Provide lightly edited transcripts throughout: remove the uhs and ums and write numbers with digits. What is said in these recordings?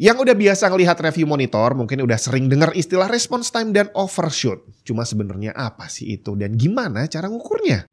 Yang udah biasa ngelihat review monitor mungkin udah sering dengar istilah response time dan overshoot. Cuma sebenarnya apa sih itu dan gimana cara ngukurnya?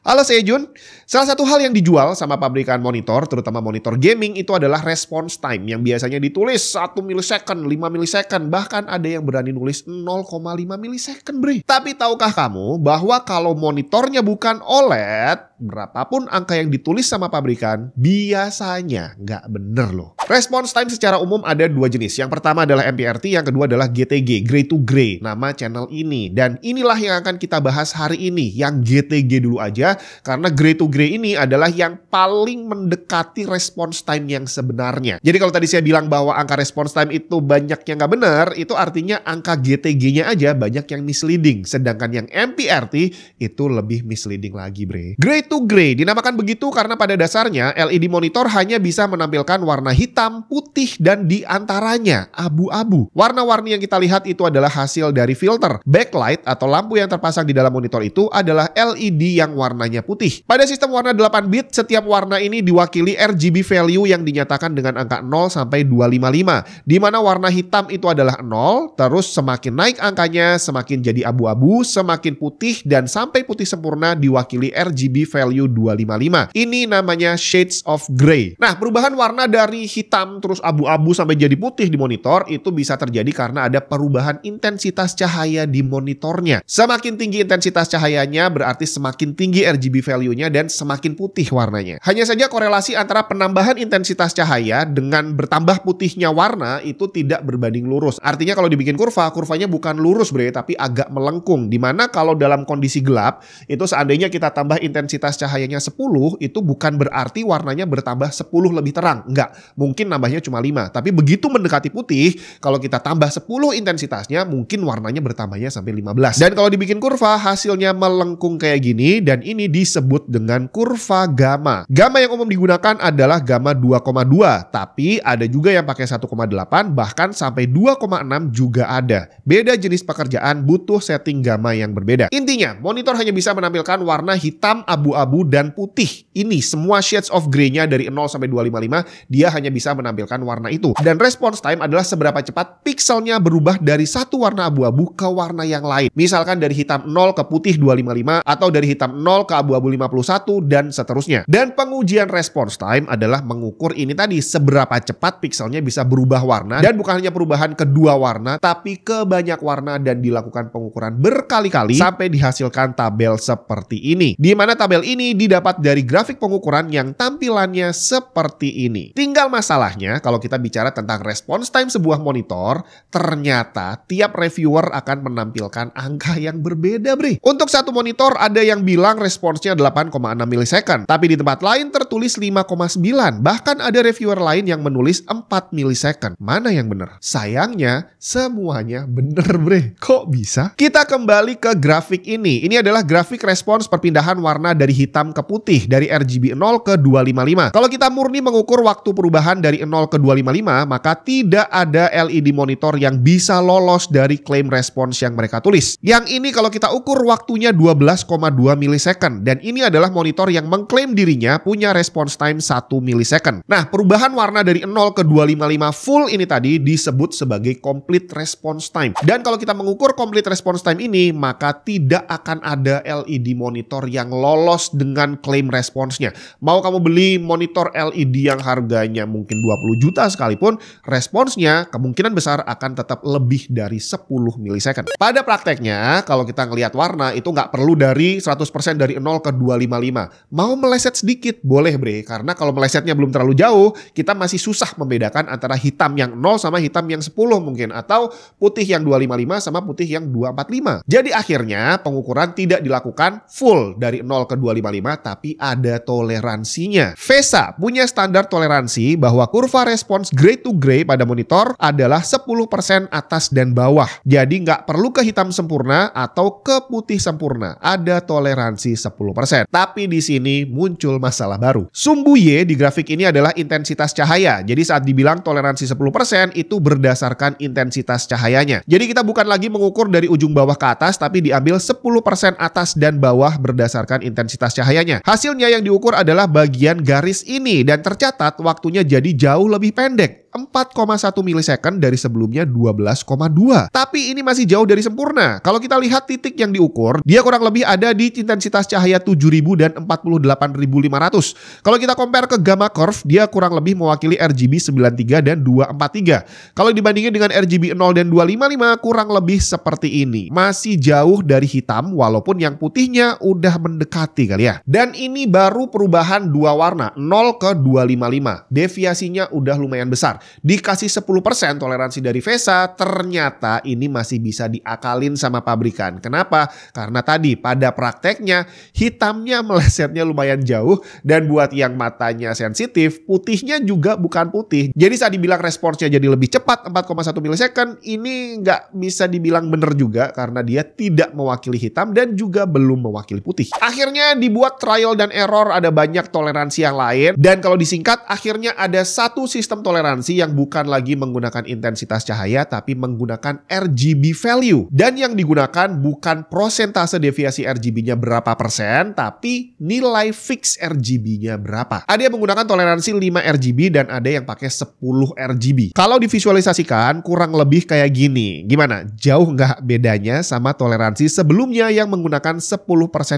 Halo, saya Jun. Salah satu hal yang dijual sama pabrikan monitor, terutama monitor gaming, itu adalah response time yang biasanya ditulis 1 millisecond, 5 millisecond, bahkan ada yang berani nulis 0,5 millisecond, bre. Tapi tahukah kamu bahwa kalau monitornya bukan OLED, berapapun angka yang ditulis sama pabrikan, biasanya nggak bener loh. Response time secara umum ada dua jenis. Yang pertama adalah MPRT, yang kedua adalah GTG, Gray to Gray, nama channel ini. Dan inilah yang akan kita bahas hari ini, yang GTG dulu aja. Karena Gray to Gray ini adalah yang paling mendekati response time yang sebenarnya. Jadi kalau tadi saya bilang bahwa angka response time itu banyak yang nggak benar, itu artinya angka GTG-nya aja banyak yang misleading. Sedangkan yang MPRT itu lebih misleading lagi, bre. Gray to Gray dinamakan begitu karena pada dasarnya LED monitor hanya bisa menampilkan warna hitam, putih, dan diantaranya abu-abu. Warna-warni yang kita lihat itu adalah hasil dari filter. Backlight atau lampu yang terpasang di dalam monitor itu adalah LED yang warnanya putih. Pada sistem warna 8 bit, setiap warna ini diwakili RGB value yang dinyatakan dengan angka 0 sampai 255. Di mana warna hitam itu adalah 0, terus semakin naik angkanya, semakin jadi abu-abu, semakin putih, dan sampai putih sempurna diwakili RGB value 255. Ini namanya shades of gray. Nah, perubahan warna dari hitam terus abu-abu sampai jadi putih di monitor itu bisa terjadi karena ada perubahan intensitas cahaya di monitornya. Semakin tinggi intensitas cahayanya berarti semakin tinggi RGB value-nya dan semakin putih warnanya. Hanya saja korelasi antara penambahan intensitas cahaya dengan bertambah putihnya warna itu tidak berbanding lurus. Artinya kalau dibikin kurva, kurvanya bukan lurus, bre, tapi agak melengkung. Dimana kalau dalam kondisi gelap, itu seandainya kita tambah intensitas cahayanya 10, itu bukan berarti warnanya bertambah 10 lebih terang. Enggak, mungkin nambahnya cuma 5. Tapi begitu mendekati putih, kalau kita tambah 10 intensitasnya, mungkin warnanya bertambahnya sampai 15. Dan kalau dibikin kurva, hasilnya melengkung kayak gini, dan ini disebut dengan kurva gamma. Gamma yang umum digunakan adalah gamma 2,2, tapi ada juga yang pakai 1,8, bahkan sampai 2,6 juga ada. Beda jenis pekerjaan butuh setting gamma yang berbeda. Intinya, monitor hanya bisa menampilkan warna hitam, abu-abu, dan putih. Ini semua shades of gray-nya dari 0 sampai 255, dia hanya bisa menampilkan warna itu. Dan response time adalah seberapa cepat pikselnya berubah dari satu warna abu-abu ke warna yang lain. Misalkan dari hitam 0 ke putih 255, atau dari hitam 0 ke abu-abu 51 dan seterusnya. Dan pengujian response time adalah mengukur ini tadi, seberapa cepat pikselnya bisa berubah warna, dan bukan hanya perubahan kedua warna tapi ke banyak warna, dan dilakukan pengukuran berkali-kali sampai dihasilkan tabel seperti ini. Di mana tabel ini didapat dari grafik pengukuran yang tampilannya seperti ini. Tinggal masalahnya kalau kita bicara tentang response time sebuah monitor, ternyata tiap reviewer akan menampilkan angka yang berbeda, bre. Untuk satu monitor ada yang bilang responsnya 8,6 millisecond, tapi di tempat lain tertulis 5,9. Bahkan ada reviewer lain yang menulis 4 millisecond. Mana yang benar? Sayangnya semuanya benar, bre. Kok bisa? Kita kembali ke grafik ini. Ini adalah grafik respons perpindahan warna dari hitam ke putih dari RGB 0 ke 255. Kalau kita murni mengukur waktu perubahan dari 0 ke 255, maka tidak ada LED monitor yang bisa lolos dari klaim respons yang mereka tulis. Yang ini kalau kita ukur waktunya 12,2 millisecond, dan ini adalah monitor yang mengklaim dirinya punya response time 1 millisecond. Nah, perubahan warna dari 0 ke 255 full ini tadi disebut sebagai complete response time. Dan kalau kita mengukur complete response time ini, maka tidak akan ada LED monitor yang lolos dengan klaim responsnya. Mau kamu beli monitor LED yang harganya mungkin 20 juta sekalipun, responsnya kemungkinan besar akan tetap lebih dari 10 millisecond. Pada prakteknya, kalau kita ngelihat warna itu nggak perlu dari 100% dari 0 ke 255. Mau meleset sedikit boleh, bre, karena kalau melesetnya belum terlalu jauh, kita masih susah membedakan antara hitam yang 0 sama hitam yang 10 mungkin, atau putih yang 255 sama putih yang 245. Jadi akhirnya pengukuran tidak dilakukan full dari 0 ke 255, 255 tapi ada toleransinya. VESA punya standar toleransi bahwa kurva respons gray to gray pada monitor adalah 10% atas dan bawah. Jadi nggak perlu ke hitam sempurna atau ke putih sempurna. Ada toleransi 10%. Tapi di sini muncul masalah baru. Sumbu Y di grafik ini adalah intensitas cahaya. Jadi saat dibilang toleransi 10% itu berdasarkan intensitas cahayanya. Jadi kita bukan lagi mengukur dari ujung bawah ke atas tapi diambil 10% atas dan bawah berdasarkan intensitas cahayanya. Hasilnya yang diukur adalah bagian garis ini dan tercatat waktunya jadi jauh lebih pendek. 4,1 milisecond dari sebelumnya 12,2. Tapi ini masih jauh dari sempurna. Kalau kita lihat titik yang diukur, dia kurang lebih ada di intensitas cahaya 7000 dan 48500. Kalau kita compare ke gamma curve, dia kurang lebih mewakili RGB 93 dan 243. Kalau dibandingin dengan RGB 0 dan 255 kurang lebih seperti ini. Masih jauh dari hitam walaupun yang putihnya udah mendekati kali ya. Dan ini baru perubahan dua warna 0 ke 255. Deviasinya udah lumayan besar. Dikasih 10% toleransi dari VESA, ternyata ini masih bisa diakalin sama pabrikan. Kenapa? Karena tadi pada prakteknya hitamnya melesetnya lumayan jauh dan buat yang matanya sensitif, putihnya juga bukan putih. Jadi saat dibilang responsnya jadi lebih cepat 4,1 milisecond, ini nggak bisa dibilang bener juga karena dia tidak mewakili hitam dan juga belum mewakili putih. Akhirnya dibuat trial dan error, ada banyak toleransi yang lain dan kalau disingkat akhirnya ada satu sistem toleransi yang bukan lagi menggunakan intensitas cahaya tapi menggunakan RGB value. Dan yang digunakan bukan prosentase deviasi RGB-nya berapa persen, tapi nilai fix RGB-nya berapa. Ada yang menggunakan toleransi 5 RGB dan ada yang pakai 10 RGB. Kalau divisualisasikan kurang lebih kayak gini. Gimana? Jauh nggak bedanya sama toleransi sebelumnya yang menggunakan 10%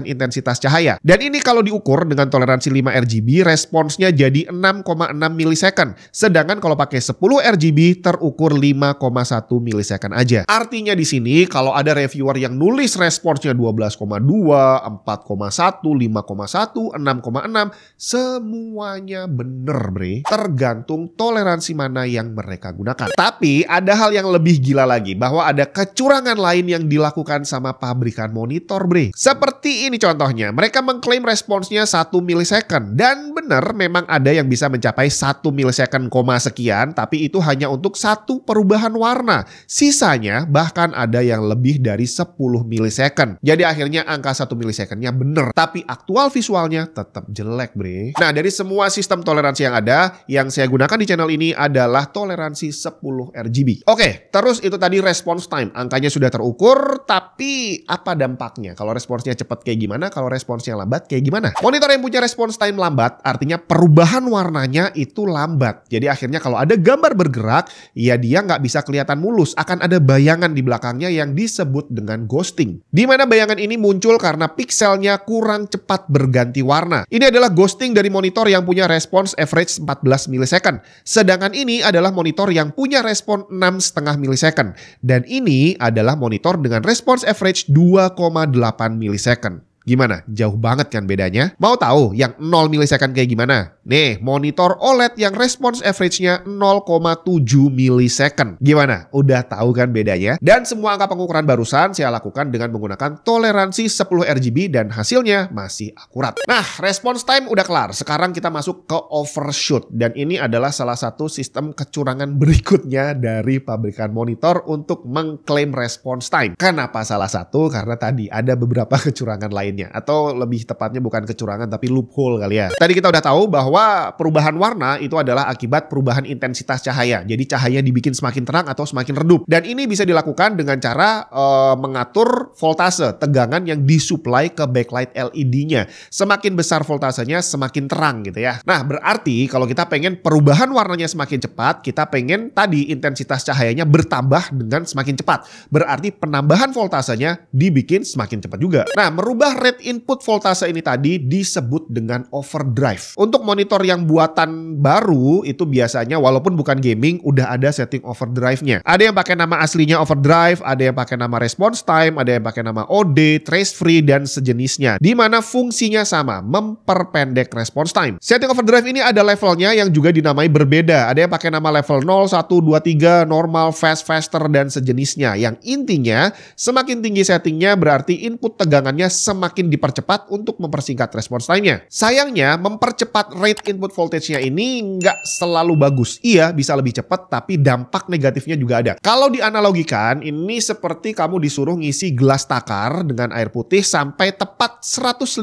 intensitas cahaya. Dan ini kalau diukur dengan toleransi 5 RGB, responsnya jadi 6,6 milisecond. Sedangkan kalau pakai 10 RGB terukur 5,1 milisecond aja. Artinya di sini kalau ada reviewer yang nulis responsnya 12,2, 4,1, 5,1, 6,6, semuanya bener bre. Tergantung toleransi mana yang mereka gunakan. Tapi ada hal yang lebih gila lagi, bahwa ada kecurangan lain yang dilakukan sama pabrikan monitor bre. Seperti ini contohnya, mereka mengklaim responsnya 1 milisecond dan bener memang ada yang bisa mencapai 1 milisecond sekian, tapi itu hanya untuk satu perubahan warna. Sisanya bahkan ada yang lebih dari 10 milisecond. Jadi akhirnya angka 1 milisecondnya bener, tapi aktual visualnya tetap jelek bre. Nah dari semua sistem toleransi yang ada, yang saya gunakan di channel ini adalah toleransi 10 RGB. Oke, terus itu tadi response time. Angkanya sudah terukur, tapi apa dampaknya? Kalau responsnya cepat kayak gimana? Kalau responsnya lambat kayak gimana? Monitor yang punya response time lambat, artinya perubahan warnanya itu lambat. Jadi akhirnya kalau ada gambar bergerak, ya dia nggak bisa kelihatan mulus. Akan ada bayangan di belakangnya yang disebut dengan ghosting. Di mana bayangan ini muncul karena pikselnya kurang cepat berganti warna. Ini adalah ghosting dari monitor yang punya respons average 14 milisecond. Sedangkan ini adalah monitor yang punya respon 6,5 milisecond. Dan ini adalah monitor dengan respons average 2,8 milisecond. Gimana? Jauh banget kan bedanya? Mau tahu yang 0 milisecond kayak gimana? Nih, monitor OLED yang respons average-nya 0,7 milisecond. Gimana? Udah tahu kan bedanya? Dan semua angka pengukuran barusan saya lakukan dengan menggunakan toleransi 10 RGB dan hasilnya masih akurat. Nah, response time udah kelar. Sekarang kita masuk ke overshoot. Dan ini adalah salah satu sistem kecurangan berikutnya dari pabrikan monitor untuk mengklaim response time. Kenapa salah satu? Karena tadi ada beberapa kecurangan lainnya. Atau lebih tepatnya bukan kecurangan tapi loophole kali ya. Tadi kita udah tahu bahwa perubahan warna itu adalah akibat perubahan intensitas cahaya. Jadi cahaya dibikin semakin terang atau semakin redup. Dan ini bisa dilakukan dengan cara mengatur voltase, tegangan yang disuplai ke backlight LED-nya. Semakin besar voltasenya semakin terang gitu ya. Nah berarti kalau kita pengen perubahan warnanya semakin cepat, kita pengen tadi intensitas cahayanya bertambah dengan semakin cepat. Berarti penambahan voltasenya dibikin semakin cepat juga. Nah merubah rate input voltase ini tadi disebut dengan overdrive. Untuk monitor yang buatan baru itu biasanya walaupun bukan gaming udah ada setting overdrive-nya. Ada yang pakai nama aslinya overdrive, ada yang pakai nama response time, ada yang pakai nama OD, trace free dan sejenisnya. Di mana fungsinya sama, memperpendek response time. Setting overdrive ini ada levelnya yang juga dinamai berbeda. Ada yang pakai nama level 0, 1, 2, 3, normal, fast, faster dan sejenisnya. Yang intinya semakin tinggi settingnya berarti input tegangannya semakin semakin dipercepat untuk mempersingkat response time-nya. Sayangnya, mempercepat rate input voltage-nya ini nggak selalu bagus. Iya, bisa lebih cepat, tapi dampak negatifnya juga ada. Kalau dianalogikan, ini seperti kamu disuruh ngisi gelas takar dengan air putih sampai tepat 150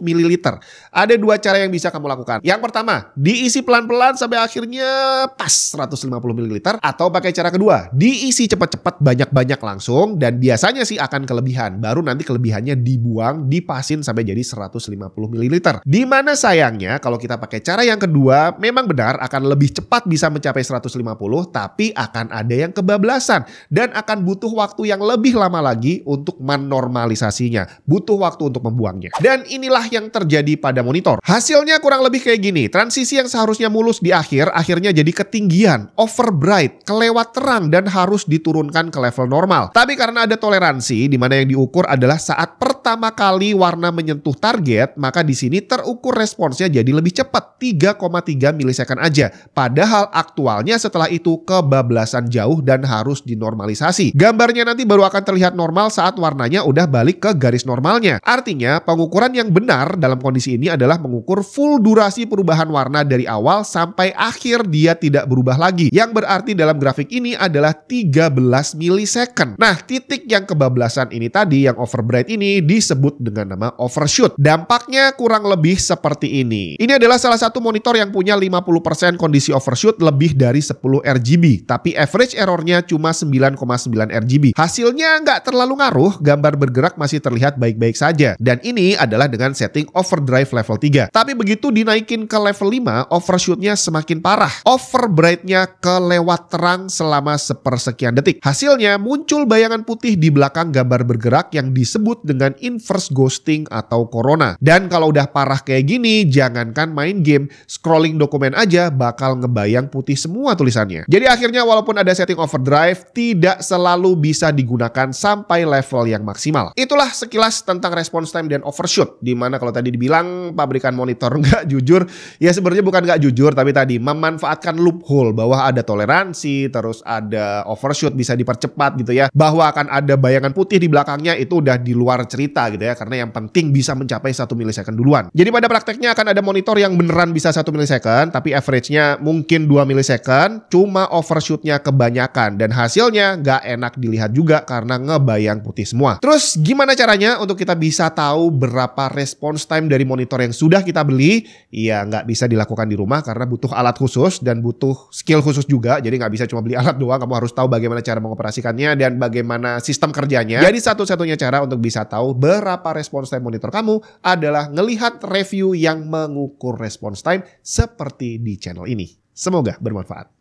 ml. Ada dua cara yang bisa kamu lakukan. Yang pertama, diisi pelan-pelan sampai akhirnya pas 150 ml. Atau pakai cara kedua, diisi cepat-cepat banyak-banyak langsung dan biasanya sih akan kelebihan. Baru nanti kelebihannya dibuang, dipasin sampai jadi 150 ml. Dimana sayangnya kalau kita pakai cara yang kedua, memang benar akan lebih cepat bisa mencapai 150, tapi akan ada yang kebablasan dan akan butuh waktu yang lebih lama lagi untuk menormalisasinya. Butuh waktu untuk membuangnya. Dan inilah yang terjadi pada monitor. Hasilnya kurang lebih kayak gini. Transisi yang seharusnya mulus di akhir, akhirnya jadi ketinggian, over bright, kelewat terang dan harus diturunkan ke level normal. Tapi karena ada toleransi di mana yang diukur adalah saat pertama kali warna menyentuh target, maka di sini terukur responsnya jadi lebih cepat, 3,3 milisecond aja. Padahal aktualnya setelah itu kebablasan jauh dan harus dinormalisasi. Gambarnya nanti baru akan terlihat normal saat warnanya udah balik ke garis normalnya. Artinya pengukuran yang benar dalam kondisi ini adalah mengukur full durasi perubahan warna dari awal sampai akhir dia tidak berubah lagi. Yang berarti dalam grafik ini adalah 13 milisecond. Nah, titik yang kebablasan ini tadi, yang overbright ini disebut dengan nama overshoot. Dampaknya kurang lebih seperti ini. Ini adalah salah satu monitor yang punya 50% kondisi overshoot lebih dari 10 RGB. Tapi average errornya cuma 9,9 RGB. Hasilnya nggak terlalu ngaruh, gambar bergerak masih terlihat baik-baik saja. Dan ini adalah dengan setting overdrive level 3. Tapi begitu dinaikin ke level 5, overshootnya semakin parah. Overbrightnya kelewat terang selama sepersekian detik. Hasilnya muncul bayangan putih di belakang gambar bergerak yang disebut dengan inverse ghosting atau corona. Dan kalau udah parah kayak gini, jangankan main game, scrolling dokumen aja bakal ngebayang putih semua tulisannya. Jadi akhirnya walaupun ada setting overdrive, tidak selalu bisa digunakan sampai level yang maksimal. Itulah sekilas tentang response time dan overshoot. Dimana kalau tadi dibilang pabrikan monitor nggak jujur, ya sebenarnya bukan nggak jujur, tapi tadi memanfaatkan loophole bahwa ada toleransi, terus ada overshoot bisa dipercepat gitu ya, bahwa akan ada bayangan putih di belakangnya itu udah di luar cerita gitu ya, karena yang penting bisa mencapai 1 milisecond duluan. Jadi pada prakteknya akan ada monitor yang beneran bisa 1 milisecond, tapi average-nya mungkin 2 milisecond, cuma overshootnya kebanyakan dan hasilnya nggak enak dilihat juga karena ngebayang putih semua. Terus gimana caranya untuk kita bisa tahu berapa response time dari monitor yang sudah kita beli? Ya nggak bisa dilakukan di rumah karena butuh alat khusus dan butuh skill khusus juga. Jadi nggak bisa cuma beli alat doang, kamu harus tahu bagaimana cara mengoperasikannya dan bagaimana sistem kerjanya. Jadi satu-satunya cara untuk bisa tahu berapa response time monitor kamu adalah ngelihat review yang mengukur response time seperti di channel ini. Semoga bermanfaat.